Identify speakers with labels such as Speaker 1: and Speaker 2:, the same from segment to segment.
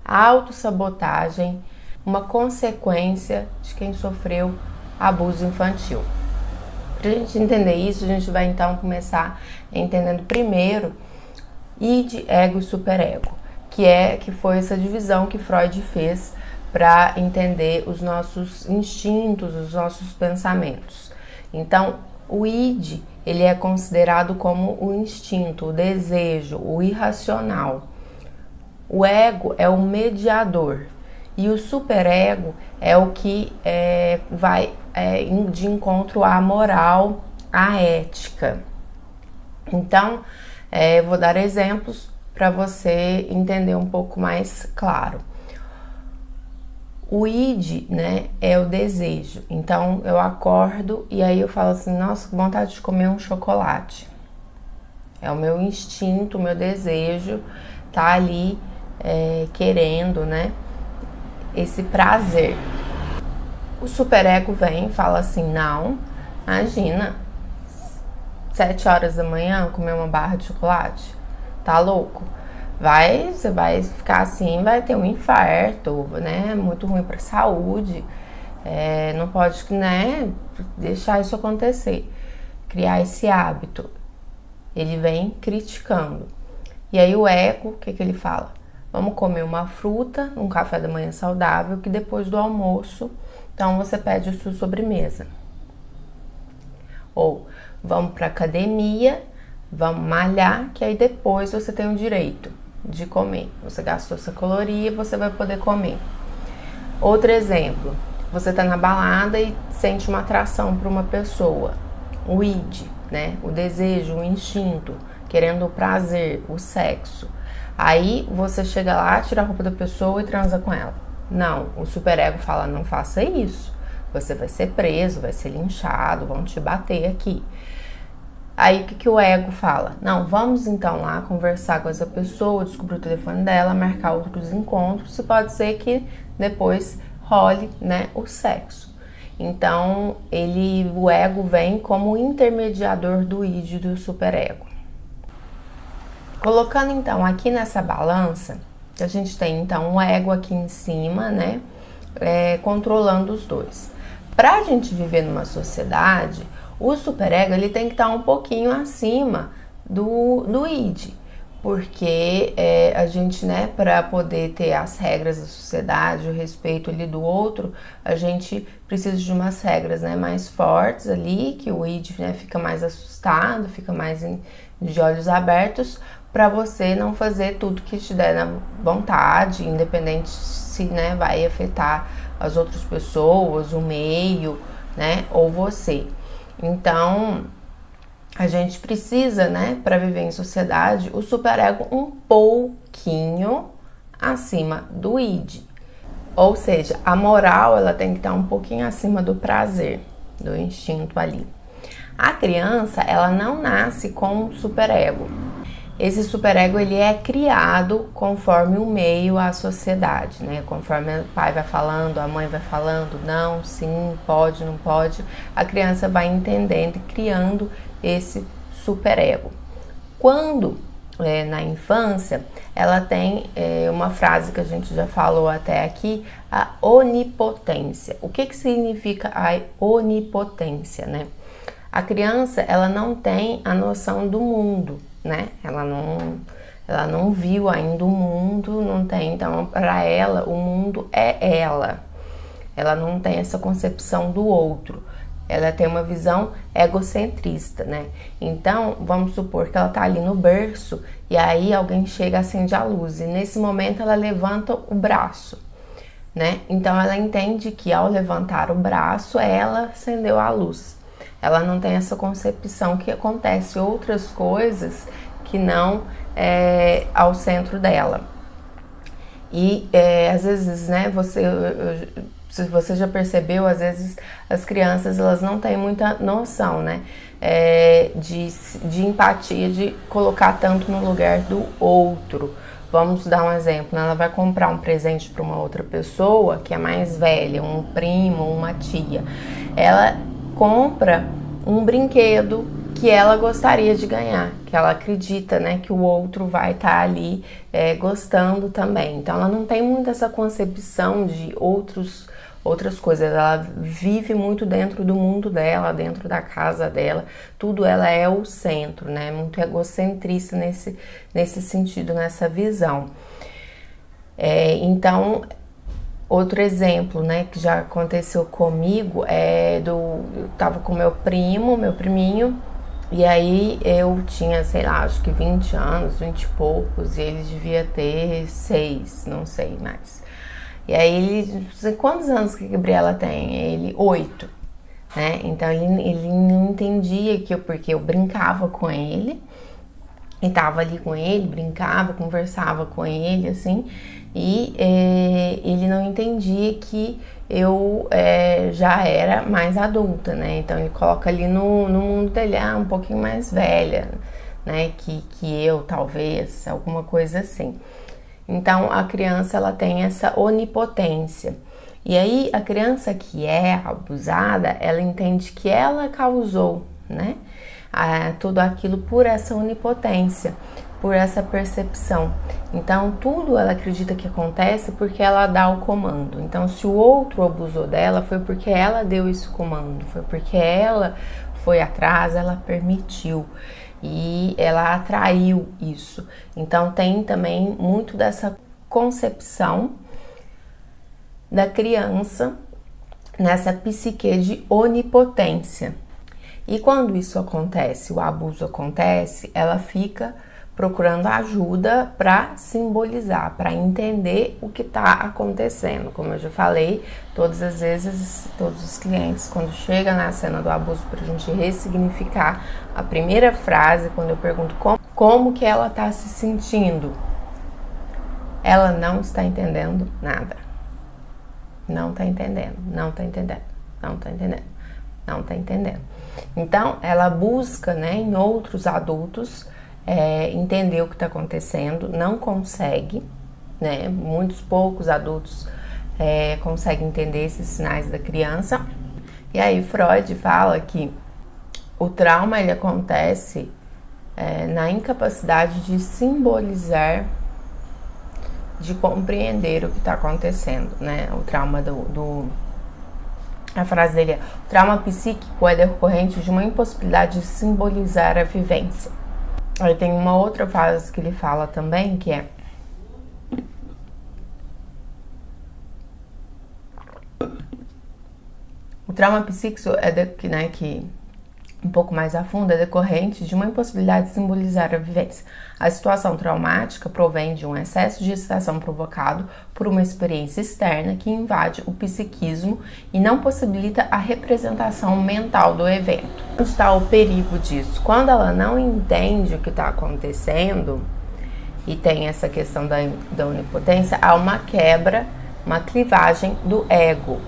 Speaker 1: A autossabotagem, uma consequência de quem sofreu abuso infantil. Para a gente entender isso, a gente vai então começar entendendo primeiro id, ego e superego, que foi essa divisão que Freud fez para entender os nossos instintos, os nossos pensamentos. Então, o id, ele é considerado como o instinto, o desejo, o irracional. O ego é o mediador e o superego é o que vai de encontro à moral, à ética. Então, vou dar exemplos para você entender um pouco mais claro. O id, né, é o desejo. Então, eu acordo e aí eu falo assim, nossa, que vontade de comer um chocolate. É o meu instinto, o meu desejo tá ali querendo, né, esse prazer. O superego vem e fala assim, não, imagina, 7 horas da manhã comer uma barra de chocolate, tá louco? Você vai ficar assim, vai ter um infarto, né? Muito ruim para a saúde. Não pode, né, deixar isso acontecer. Criar esse hábito. Ele vem criticando. E aí o ego, o que ele fala? Vamos comer uma fruta, um café da manhã saudável, que depois do almoço, então você pede a sua sobremesa. Ou vamos para academia, vamos malhar, que aí depois você tem o direito de comer. Você gastou essa caloria, você vai poder comer. Outro exemplo, você tá na balada e sente uma atração por uma pessoa. O id, né? O desejo, o instinto, querendo o prazer, o sexo. Aí você chega lá, tira a roupa da pessoa e transa com ela. Não, o superego fala, não faça isso. Você vai ser preso, vai ser linchado, vão te bater aqui. Aí o que o ego fala? Não, vamos então lá conversar com essa pessoa, descobrir o telefone dela, marcar outros encontros, e pode ser que depois role, né, o sexo. Então, o ego vem como intermediador do id e do superego. Colocando então aqui nessa balança, a gente tem então o ego aqui em cima, né, controlando os dois. Para a gente viver numa sociedade, o superego ele tem que estar um pouquinho acima do id, porque a gente, né, para poder ter as regras da sociedade, o respeito ali do outro, a gente precisa de umas regras, né, mais fortes ali, que o id, né, fica mais assustado, fica mais de olhos abertos, para você não fazer tudo que te der na vontade, independente se, né, vai afetar as outras pessoas, o meio, né, ou você. Então, a gente precisa, né, para viver em sociedade, o superego um pouquinho acima do id. Ou seja, a moral, ela tem que estar um pouquinho acima do prazer, do instinto ali. A criança, ela não nasce com um superego. Esse superego, ele é criado conforme o meio, a sociedade, né? Conforme o pai vai falando, a mãe vai falando, não, sim, pode, não pode, a criança vai entendendo e criando esse superego. Quando, na infância, ela tem uma frase que a gente já falou até aqui, a onipotência. O que significa a onipotência, né? A criança, ela não tem a noção do mundo, né? Ela não viu ainda o mundo, não tem, então para ela o mundo é ela. Ela não tem essa concepção do outro. Ela tem uma visão egocentrista, né? Então, vamos supor que ela tá ali no berço e aí alguém chega, acende a luz e nesse momento ela levanta o braço, né? Então ela entende que ao levantar o braço, ela acendeu a luz. Ela não tem essa concepção que acontece outras coisas que não ao centro dela. E às vezes, né, se você já percebeu, às vezes as crianças elas não têm muita noção, né, de empatia, de colocar tanto no lugar do outro. Vamos dar um exemplo, né? Ela vai comprar um presente para uma outra pessoa que é mais velha, um primo, uma tia. Ela compra um brinquedo que ela gostaria de ganhar, que ela acredita, né, que o outro vai estar ali gostando também. Então ela não tem muito essa concepção de outras coisas, ela vive muito dentro do mundo dela, dentro da casa dela, tudo ela é o centro, né, muito egocentrista nesse sentido, nessa visão. Então, outro exemplo, né, que já aconteceu comigo eu tava com meu priminho, e aí eu tinha, sei lá, acho que 20 anos, 20 e poucos, e ele devia ter 6, não sei mais. E aí ele, quantos anos que a Gabriela tem? Ele, 8, né? Então ele não entendia porque eu brincava com ele, e tava ali com ele, brincava, conversava com ele, assim, e ele não entendia que eu já era mais adulta, né? Então ele coloca ali no mundo dele, um pouquinho mais velha, né? Que eu, talvez, alguma coisa assim. Então a criança, ela tem essa onipotência. E aí a criança que é abusada, ela entende que ela causou, né? Tudo aquilo por essa onipotência, por essa percepção. Então tudo ela acredita que acontece porque ela dá o comando. Então se o outro abusou dela, foi porque ela deu esse comando, foi porque ela foi atrás, ela permitiu e ela atraiu isso. Então tem também muito dessa concepção da criança nessa psique de onipotência. E quando isso acontece, o abuso acontece, ela fica procurando ajuda para simbolizar, para entender o que está acontecendo. Como eu já falei, todas as vezes, todos os clientes, quando chega na cena do abuso, para a gente ressignificar a primeira frase, quando eu pergunto como que ela está se sentindo, ela não está entendendo nada. Não está entendendo, não está entendendo, não está entendendo, não está entendendo. Então, ela busca, né, em outros adultos, entender o que está acontecendo, não consegue, né? Muitos poucos adultos conseguem entender esses sinais da criança. E aí Freud fala que o trauma, ele acontece na incapacidade de simbolizar, de compreender o que está acontecendo, né? O trauma a frase dele é: o trauma psíquico é decorrente de uma impossibilidade de simbolizar a vivência. Aí tem uma outra frase que ele fala também, que é: o trauma psíquico que um pouco mais a fundo, é decorrente de uma impossibilidade de simbolizar a vivência. A situação traumática provém de um excesso de excitação provocado por uma experiência externa que invade o psiquismo e não possibilita a representação mental do evento. Onde está o perigo disso? Quando ela não entende o que está acontecendo e tem essa questão da onipotência, há uma quebra, uma clivagem do ego.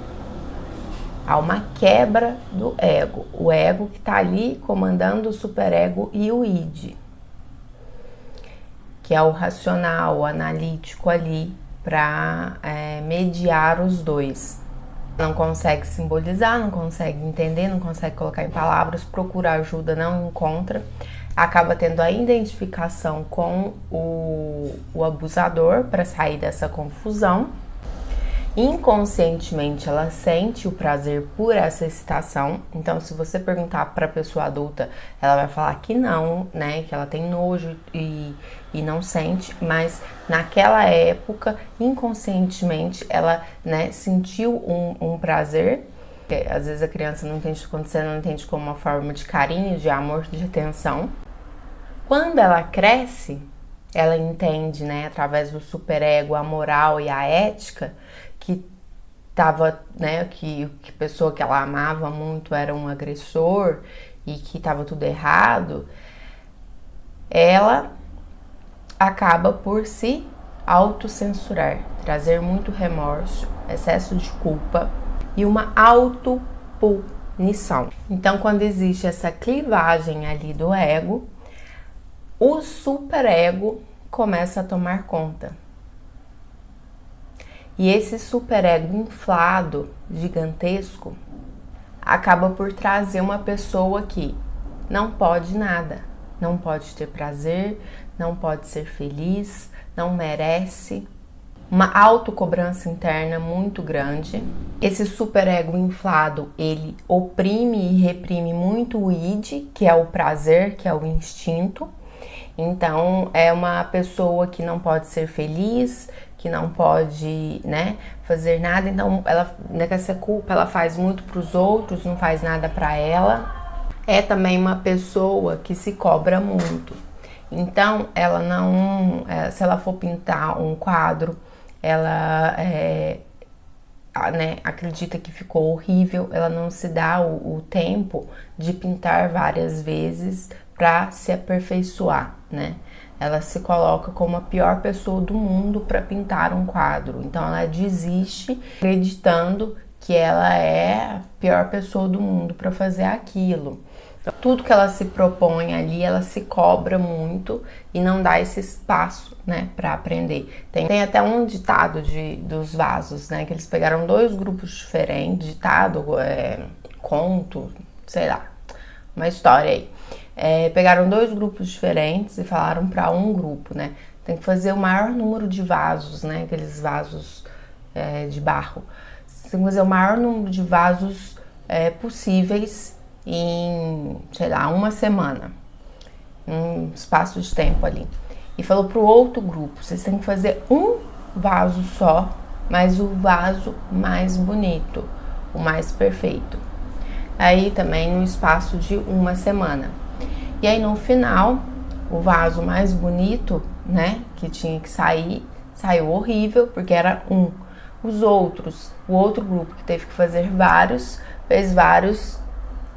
Speaker 1: Há uma quebra do ego. O ego que está ali comandando o superego e o id, que é o racional, o analítico ali para mediar os dois. Não consegue simbolizar, não consegue entender, não consegue colocar em palavras, procura ajuda, não encontra, acaba tendo a identificação com o abusador para sair dessa confusão. Inconscientemente ela sente o prazer por essa excitação. Então, se você perguntar para a pessoa adulta, ela vai falar que não, né, que ela tem nojo e não sente, mas naquela época, inconscientemente, ela, né, sentiu um prazer. Às vezes a criança não entende o que está acontecendo, não entende como uma forma de carinho, de amor, de atenção. Quando ela cresce, ela entende, né, através do superego, a moral e a ética, que tava, né, que a pessoa que ela amava muito era um agressor e que estava tudo errado, ela acaba por se autocensurar, trazer muito remorso, excesso de culpa e uma autopunição. Então, quando existe essa clivagem ali do ego, o superego começa a tomar conta. E esse superego inflado, gigantesco, acaba por trazer uma pessoa que não pode nada, não pode ter prazer, não pode ser feliz, não merece. Uma autocobrança interna muito grande. Esse superego inflado, ele oprime e reprime muito o id, que é o prazer, que é o instinto. Então, é uma pessoa que não pode ser feliz, que não pode, né, fazer nada. Então, ela, nessa culpa, ela faz muito para os outros, não faz nada para ela. É também uma pessoa que se cobra muito. Então, ela não, se ela for pintar um quadro, ela né, acredita que ficou horrível, ela não se dá o tempo de pintar várias vezes para se aperfeiçoar, né? Ela se coloca como a pior pessoa do mundo para pintar um quadro. Então ela desiste acreditando que ela é a pior pessoa do mundo para fazer aquilo. Então, tudo que ela se propõe ali, ela se cobra muito e não dá esse espaço, né, para aprender. Tem até um ditado dos vasos, né, que eles pegaram 2 grupos diferentes, ditado, conto, sei lá, uma história aí. Pegaram 2 grupos diferentes e falaram para um grupo, né, tem que fazer o maior número de vasos, né, aqueles vasos de barro. Você tem que fazer o maior número de vasos possíveis em, sei lá, uma semana, um espaço de tempo ali. E falou pro outro grupo, vocês têm que fazer um vaso só, mas o vaso mais bonito, o mais perfeito. Aí também no espaço de uma semana. E aí no final, o vaso mais bonito, né, que tinha que sair, saiu horrível, porque era um. O outro grupo que teve que fazer vários, fez vários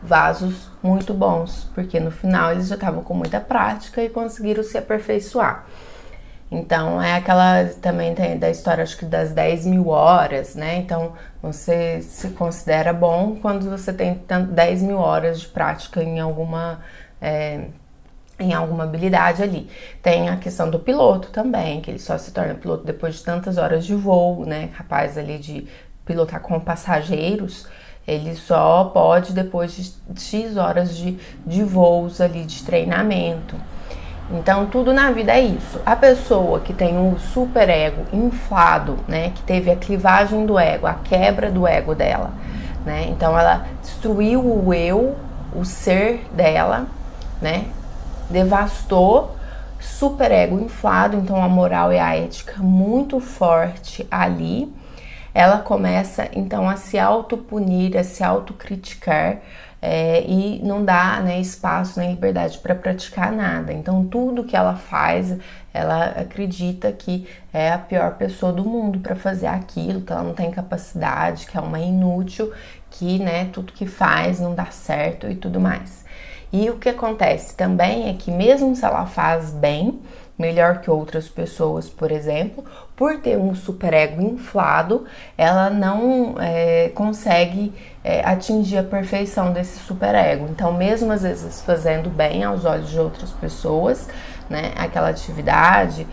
Speaker 1: vasos muito bons, porque no final eles já estavam com muita prática e conseguiram se aperfeiçoar. Então é aquela, também tem da história, acho que das 10.000 horas, né? Então você se considera bom quando você tem 10.000 horas de prática em alguma habilidade ali. Tem a questão do piloto também, que ele só se torna piloto depois de tantas horas de voo, né? Capaz ali de pilotar com passageiros. Ele só pode depois de X horas de voos ali, de treinamento. Então, tudo na vida é isso. A pessoa que tem o superego inflado, né, que teve a clivagem do ego, a quebra do ego dela, né? Então, ela destruiu o eu, o ser dela, né? Devastou, superego inflado, então a moral e a ética muito forte ali. Ela começa, então, a se autopunir, a se autocriticar e não dá, né, espaço nem liberdade para praticar nada. Então, tudo que ela faz, ela acredita que é a pior pessoa do mundo para fazer aquilo, que ela não tem capacidade, que é uma inútil, que, né, tudo que faz não dá certo e tudo mais. E o que acontece também é que mesmo se ela faz bem, melhor que outras pessoas, por exemplo, por ter um superego inflado, ela não consegue atingir a perfeição desse superego. Então, mesmo às vezes fazendo bem aos olhos de outras pessoas, né, aquela atividade,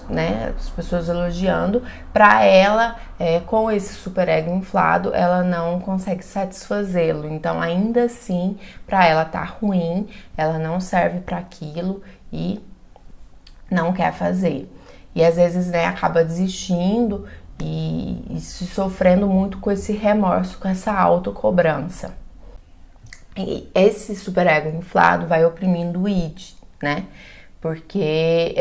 Speaker 1: né, as pessoas elogiando, para ela, com esse superego inflado, ela não consegue satisfazê-lo. Então, ainda assim, para ela tá ruim, ela não serve para aquilo e não quer fazer. E às vezes, né, acaba desistindo e se sofrendo muito com esse remorso, com essa autocobrança. E esse superego inflado vai oprimindo o id, né? Porque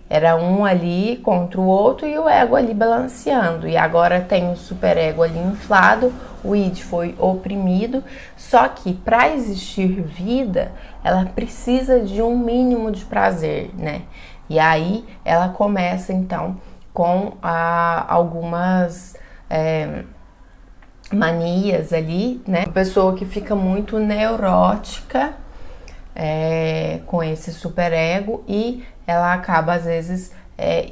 Speaker 1: era um ali contra o outro e o ego ali balanceando. E agora tem o superego ali inflado, o id foi oprimido, só que para existir vida, ela precisa de um mínimo de prazer, né? E aí ela começa então com algumas manias ali, né? Uma pessoa que fica muito neurótica com esse superego e ela acaba às vezes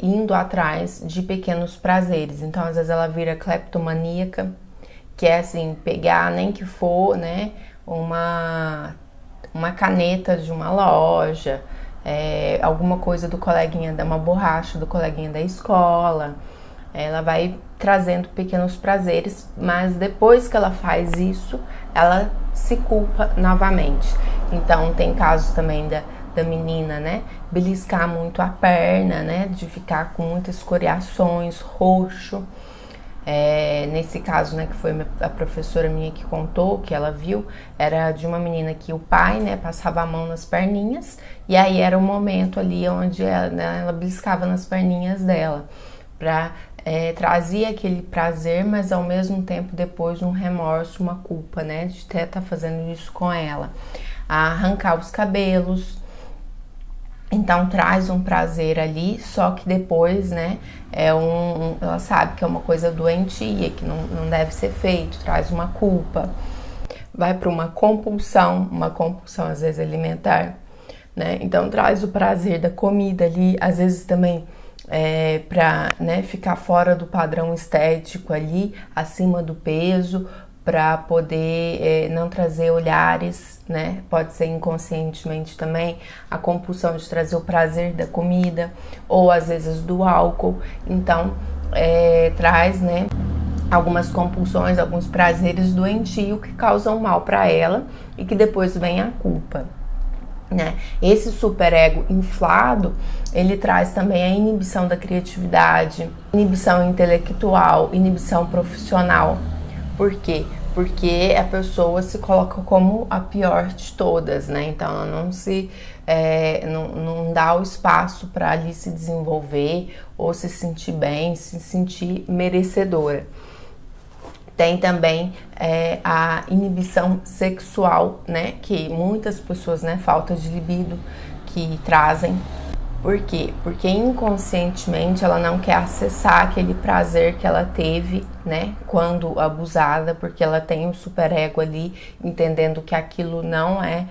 Speaker 1: indo atrás de pequenos prazeres. Então às vezes ela vira cleptomaníaca, que é assim, pegar nem que for, né, uma caneta de uma loja, alguma coisa do coleguinha, uma borracha do coleguinha da escola, Ela vai trazendo pequenos prazeres, mas depois que ela faz isso, ela se culpa novamente. Então tem casos também da menina, né, beliscar muito a perna, né, de ficar com muitas escoriações, roxo. Nesse caso, né, que foi a professora minha que contou, que ela viu, era de uma menina que o pai, né, passava a mão nas perninhas, e aí era o momento ali onde ela beliscava nas perninhas dela, trazia aquele prazer, mas ao mesmo tempo depois um remorso, uma culpa, né, de estar fazendo isso com ela. Arrancar os cabelos, então traz um prazer ali, só que depois, né, ela sabe que é uma coisa doentia, que não deve ser feito, traz uma culpa, vai para uma compulsão às vezes alimentar, né, então traz o prazer da comida ali, às vezes também para, né, ficar fora do padrão estético ali, acima do peso, para poder não trazer olhares, né? Pode ser inconscientemente também a compulsão de trazer o prazer da comida ou às vezes do álcool. Então traz, né, algumas compulsões, alguns prazeres doentios que causam mal para ela e que depois vem a culpa. Né? Esse superego inflado, ele traz também a inibição da criatividade, inibição intelectual, inibição profissional. Por quê? Porque a pessoa se coloca como a pior de todas, né? Então ela não dá o espaço para ali se desenvolver ou se sentir bem, se sentir merecedora. Tem também a inibição sexual, né? Que muitas pessoas, né, falta de libido, que trazem. Por quê? Porque inconscientemente ela não quer acessar aquele prazer que ela teve, né, quando abusada, porque ela tem um superego ali, entendendo que aquilo não é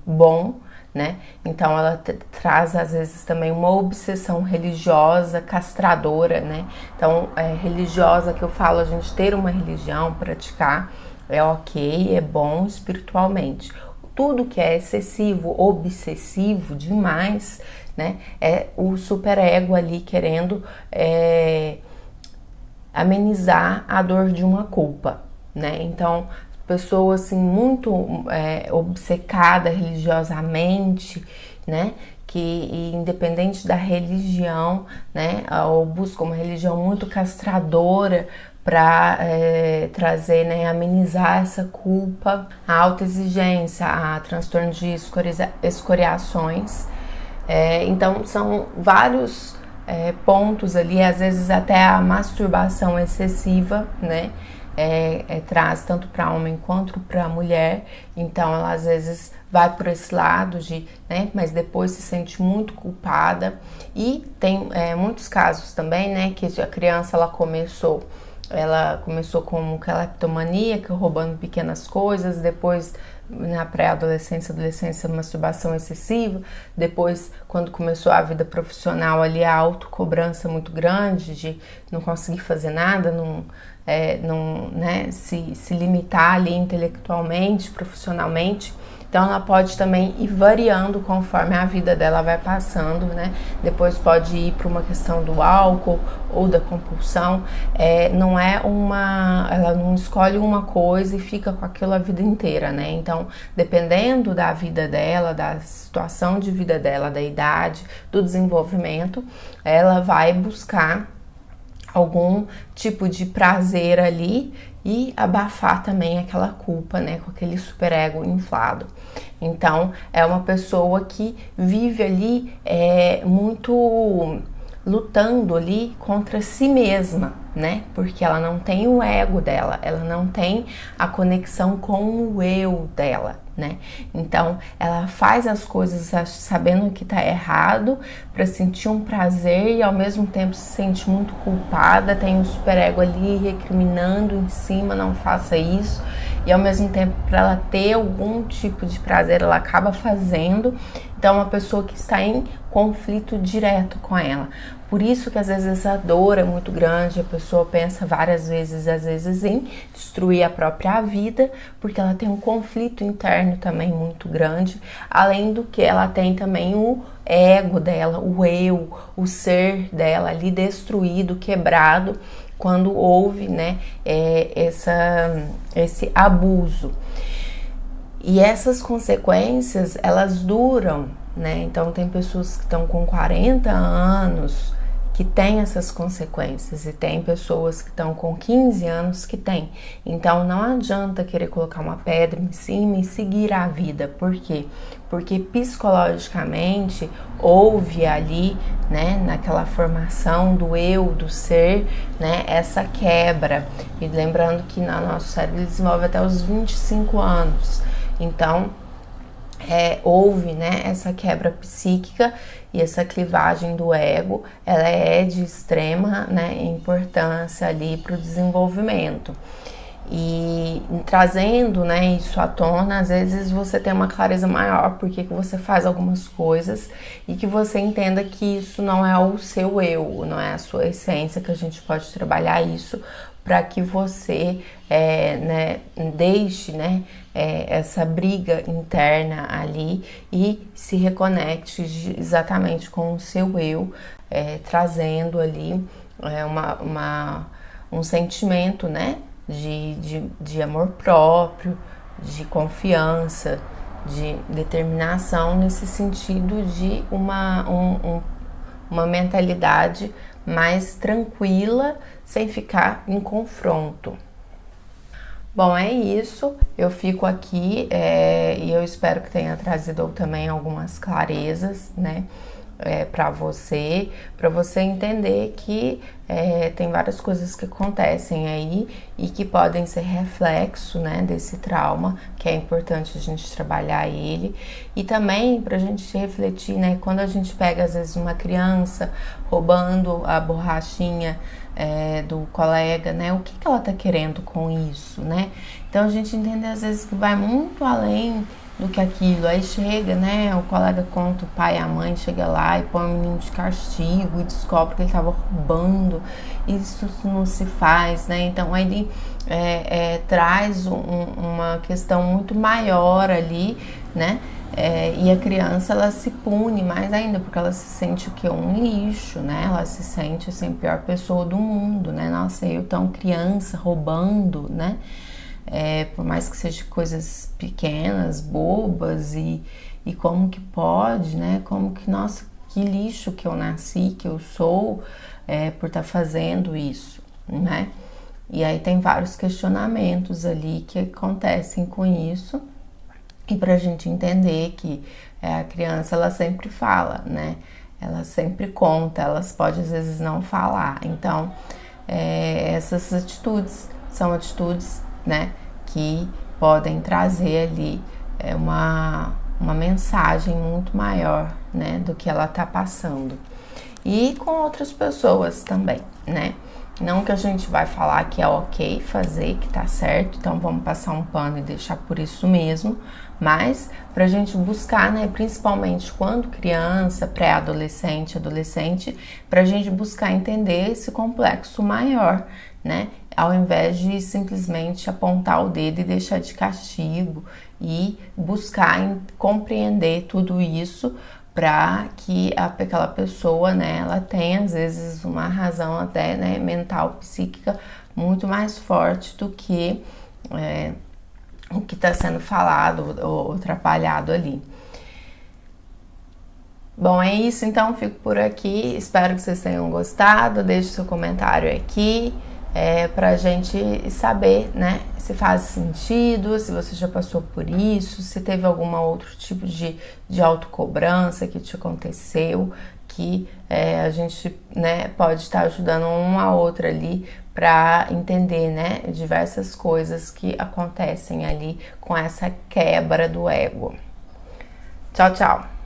Speaker 1: bom, né? Então ela traz às vezes também uma obsessão religiosa, castradora, né? Então religiosa, que eu falo, a gente ter uma religião, praticar, é ok, é bom espiritualmente. Tudo que é excessivo, obsessivo demais, né, é o superego ali querendo amenizar a dor de uma culpa, né? Então, pessoa assim muito obcecada religiosamente, né, que independente da religião, né, ou busca uma religião muito castradora para trazer, né, amenizar essa culpa, a autoexigência, a transtorno de escoriações. Então são vários pontos ali, às vezes até a masturbação excessiva, né, traz tanto para homem quanto para mulher. Então ela às vezes vai por esse lado de, né, mas depois se sente muito culpada. E tem muitos casos também, né, que a criança ela começou com cleptomania, roubando pequenas coisas, depois na pré-adolescência, adolescência, masturbação excessiva, depois quando começou a vida profissional ali, a autocobrança muito grande de não conseguir fazer nada, né, se limitar ali intelectualmente, profissionalmente. Então ela pode também ir variando conforme a vida dela vai passando, né? Depois pode ir para uma questão do álcool ou da compulsão. Ela não escolhe uma coisa e fica com aquilo a vida inteira, né? Então, dependendo da vida dela, da situação de vida dela, da idade, do desenvolvimento, ela vai buscar algum tipo de prazer ali e abafar também aquela culpa, né, com aquele superego inflado. Então, é uma pessoa que vive ali muito lutando ali contra si mesma, né, porque ela não tem o ego dela, ela não tem a conexão com o eu dela, né? Então ela faz as coisas sabendo que tá errado para sentir um prazer e ao mesmo tempo se sente muito culpada, tem um superego ali recriminando em cima, não faça isso, e ao mesmo tempo para ela ter algum tipo de prazer ela acaba fazendo. Então é uma pessoa que está em conflito direto com ela, Por isso que às vezes essa dor é muito grande, a pessoa pensa várias vezes, às vezes, em destruir a própria vida, porque ela tem um conflito interno também muito grande, além do que ela tem também o ego dela, o eu, o ser dela ali destruído, quebrado, quando houve, né, esse abuso. E essas consequências, elas duram, né? Então tem pessoas que estão com 40 anos que têm essas consequências e tem pessoas que estão com 15 anos que têm. Então não adianta querer colocar uma pedra em cima e seguir a vida. Por quê? Porque psicologicamente houve ali, né, naquela formação do eu, do ser, né, essa quebra. E lembrando que no nosso cérebro ele desenvolve até os 25 anos. Então, houve, né, essa quebra psíquica e essa clivagem do ego, ela é de extrema, né, importância ali para o desenvolvimento. E trazendo, né, isso à tona, às vezes você tem uma clareza maior porque que você faz algumas coisas e que você entenda que isso não é o seu eu, não é a sua essência, que a gente pode trabalhar isso para que você né, deixe, né, essa briga interna ali e se reconecte exatamente com o seu eu, trazendo ali um sentimento, né, de amor próprio, de confiança, de determinação, nesse sentido de uma mentalidade mais tranquila, sem ficar em confronto. Bom, é isso, eu fico aqui e eu espero que tenha trazido também algumas clarezas, né, para você entender que tem várias coisas que acontecem aí e que podem ser reflexo, né, desse trauma, que é importante a gente trabalhar ele, e também pra gente refletir, né, quando a gente pega às vezes uma criança roubando a borrachinha do colega, né, o que ela tá querendo com isso, né? Então a gente entende às vezes que vai muito além do que aquilo. Aí chega, né, o colega conta, o pai e a mãe chega lá e põe o menino de castigo e descobre que ele estava roubando. Isso não se faz, né? Então ele traz uma questão muito maior ali, né? E a criança, ela se pune mais ainda, porque ela se sente o que? Um lixo, né? Ela se sente assim, a pior pessoa do mundo, né? Nossa, eu tão criança roubando, né? Por mais que seja coisas pequenas, bobas, e como que pode, né? Como que, nossa, que lixo que eu nasci, que eu sou, por estar fazendo isso, né? E aí tem vários questionamentos ali que acontecem com isso, e pra gente entender que a criança, ela sempre fala, né? Ela sempre conta, elas podem às vezes não falar. Então, essas atitudes são atitudes, né, que podem trazer ali uma mensagem muito maior, né, do que ela tá passando. E com outras pessoas também, né? Não que a gente vai falar que é ok fazer, que tá certo, então vamos passar um pano e deixar por isso mesmo, mas pra gente buscar, né, principalmente quando criança, pré-adolescente, adolescente, pra gente buscar entender esse complexo maior, né, ao invés de simplesmente apontar o dedo e deixar de castigo, e buscar compreender tudo isso para que aquela pessoa, né, ela tenha às vezes uma razão até, né, mental, psíquica muito mais forte do que o que está sendo falado ou atrapalhado ali. Bom, é isso, então fico por aqui, espero que vocês tenham gostado, deixe seu comentário aqui, pra gente saber, né, se faz sentido, se você já passou por isso, se teve algum outro tipo de autocobrança que te aconteceu, que a gente, né, pode estar ajudando uma a outra ali para entender, né, diversas coisas que acontecem ali com essa quebra do ego. Tchau, tchau!